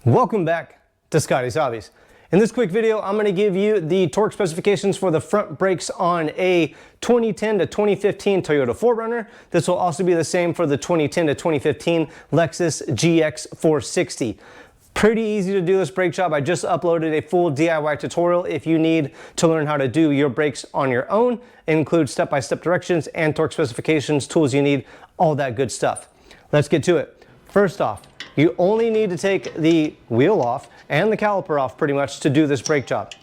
Welcome back to Scotties Hobbies. In this quick video, I'm going to give you the torque specifications for the front brakes on a 2010 to 2015 Toyota 4Runner. This will also be the same for the 2010 to 2015 Lexus GX460. Pretty easy to do this brake job. I just uploaded a full DIY tutorial if you need to learn how to do your brakes on your own. It includes step-by-step directions and torque specifications, tools you need, all that good stuff. Let's get to it. First off, you only need to take the wheel off and the caliper off pretty much to do this brake job.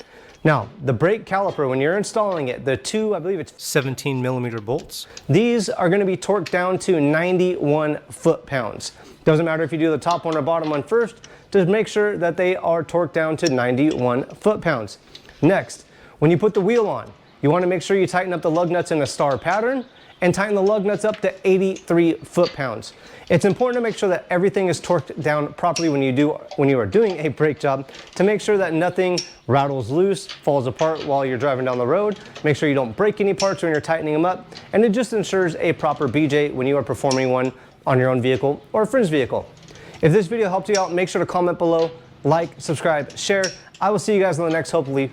Now, the brake caliper, when you're installing it, the two, I believe it's 17mm bolts, these are going to be torqued down to 91 foot-pounds. Doesn't matter if you do the top one or bottom one first, just make sure that they are torqued down to 91 foot-pounds. Next, when you put the wheel on, you want to make sure you tighten up the lug nuts in a star pattern and tighten the lug nuts up to 83 foot-pounds. It's important to make sure that everything is torqued down properly when you are doing a brake job to make sure that nothing rattles loose, falls apart while you're driving down the road. Make sure you don't break any parts when you're tightening them up, and it just ensures a proper BJ when you are performing one on your own vehicle or a friend's vehicle. If this video helped you out, make sure to comment below, like, subscribe, share. I will see you guys on the next hopefully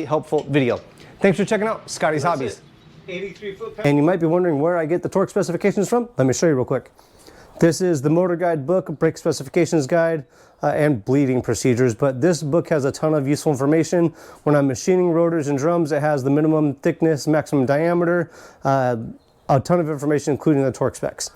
helpful video. Thanks for checking out Scotties Hobbies. 83 foot-pounds. And you might be wondering where I get the torque specifications from. Let me show you real quick. This is the Motor Guide book, Brake Specifications Guide, and Bleeding Procedures. But this book has a ton of useful information. When I'm machining rotors and drums, it has the minimum thickness, maximum diameter, a ton of information, including the torque specs.